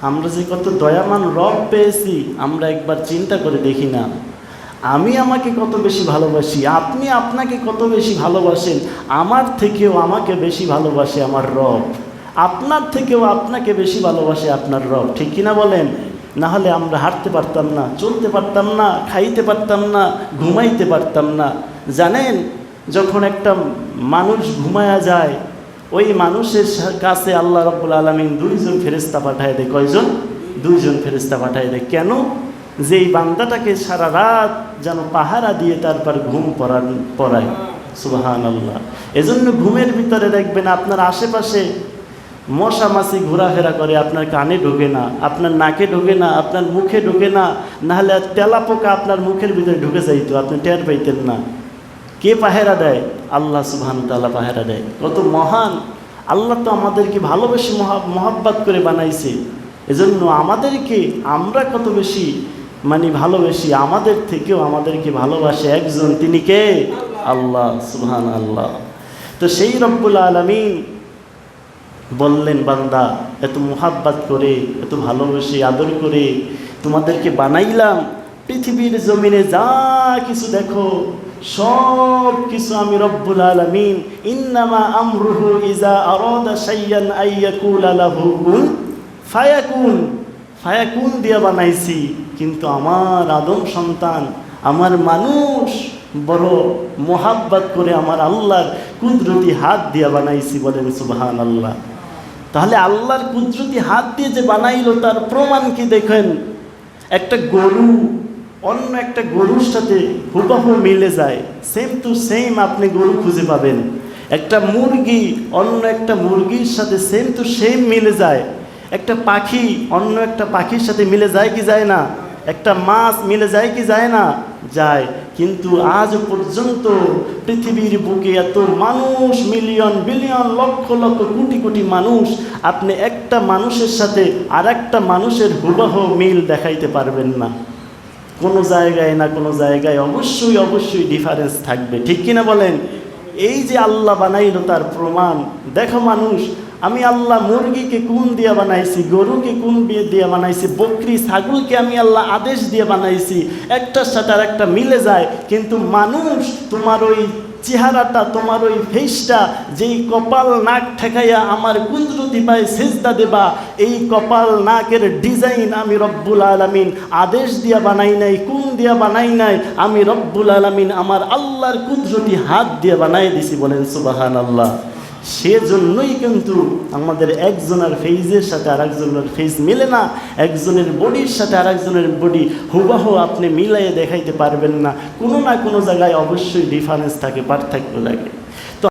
আমরা যে কত দয়ামান রব পেয়েছি আমরা একবার চিন্তা করে দেখি না। আমি আমাকে কত বেশি ভালোবাসি, আপনি আপনাকে কত বেশি ভালোবাসেন, আমার থেকেও আমাকে বেশি ভালোবাসে আমার রব, আপনার থেকেও আপনাকে বেশি ভালোবাসে আপনার রব, ঠিক কিনা বলেন? না হলে আমরা হাঁটতে পারতাম না, চলতে পারতাম না, খাইতে পারতাম না, ঘুমাইতে পারতাম না। জানেন, যখন একটা মানুষ ঘুমায়া যায় ওই মানুষের কাছে আল্লাহ রাব্বুল আলামিন দুইজন ফেরেশতা পাঠায় দেয়। কয়জন? দুইজন ফেরেশতা পাঠায় দেয়। কেন? যে এই বান্দাটাকে সারা রাত যেন পাহারা দিয়ে তারপর ঘুম পড়ায়। সুবহানাল্লাহ। এজন্য ঘুমের ভিতরে দেখবেন আপনার আশেপাশে মশা মাছি ঘোরাফেরা করে, আপনার কানে ঢোকে না, আপনার নাকে ঢোকে না, আপনার মুখে ঢোকে না, নাহলে তেলা পোকা আপনার মুখের ভিতরে ঢুকে যাইতো, আপনি টের পাইতেন না। কে পাহারা দেয়? আল্লাহ সুবহানাহু ওয়া তাআলা পাহারা দেয়। কত মহান আল্লাহ! তো আমাদেরকে ভালোবেসে মহাব্বত করে বানাইছে, এজন্য আমাদেরকে আমরা কত বেশি ভালোবেসি, আমাদের থেকেও আমাদেরকে ভালোবাসে একজন, তিনি কে? আল্লাহ সুবহানাল্লাহ। তো সেই রব্বুল আলামিন বললেন, বান্দা এত মুহাব্বত করে, এত ভালোবেসে আদর করে তোমাদেরকে বানাইলাম, পৃথিবীর জমিনে যা কিছু দেখো সব কিছু আমি রব্বুল আলামিন ইন্নামা আমরুহু ইজা আরাদা শাইয়ান আইয়াকুলা লাহু কুন ফায়াকুন, ফায়াকুন দিয়া বানাইছি। কিন্তু আমার আদম সন্তান, আমার মানুষ বড় মোহাব্বত করে আমার আল্লাহর কুদরতি হাত দিয়া বানাইছি। বলেন সুবহানাল্লাহ। তাহলে আল্লাহর কুদরতি হাত দিয়ে যে বানাইলো তার প্রমাণ কি দেখেন? একটা গরু অন্য একটা গরুর সাথে হুবহু মিলে যায়, সেম টু সেম আপনি গরু খুঁজে পাবেন। একটা মুরগি অন্য একটা মুরগির সাথে সেম টু সেম মিলে যায়। একটা পাখি অন্য একটা পাখির সাথে মিলে যায় কি যায় না? একটা মাছ মিলে যায় কি যায় না? যায়। কিন্তু আজ পর্যন্ত পৃথিবীর বুকে এত মানুষ, মিলিয়ন বিলিয়ন লক্ষ লক্ষ কোটি কোটি মানুষ, আপনি একটা মানুষের সাথে আর একটা মানুষের হুবহু মিল দেখাইতে পারবেন না। কোনো জায়গায় না কোনো জায়গায় অবশ্যই অবশ্যই ডিফারেন্স থাকবে, ঠিক কিনা বলেন? এই যে আল্লাহ বানাইলো তার প্রমাণ দেখো মানুষ। আমি আল্লাহ মুরগিকে কোন দিয়ে বানাইছি, গরুকে কোন দিয়ে বানাইছি, বকরি ছাগলকে আমি আল্লাহ আদেশ দিয়ে বানাইছি, একটার সাথে আর একটা মিলে যায়। কিন্তু মানুষ, তোমার ওই চেহারাটা, তোমার ওই ফেসটা, যেই কপাল নাক ঠেকাইয়া আমার কুদরতি পায়ে সেজদা দেবা, এই কপাল নাকের ডিজাইন আমি রব্বুল আলামিন আদেশ দিয়া বানাই নাই। কোন দিয়া বানাই নাই? আমি রব্বুল আলামিন আমার আল্লাহর কুদরতি হাত দিয়ে বানাই দিছি। বলেন সুবহানাল্লাহ। সেজন্যই কিন্তু আমাদের একজনের ফেজের সাথে আর একজনের ফেজ মিলে না, একজনের বডির সাথে আর একজনের বডি হুবহু আপনি মিলাইয়ে দেখাইতে পারবেন না। কোনো না কোনো জায়গায় অবশ্যই ডিফারেন্স থাকে, পার্থক্য লাগে।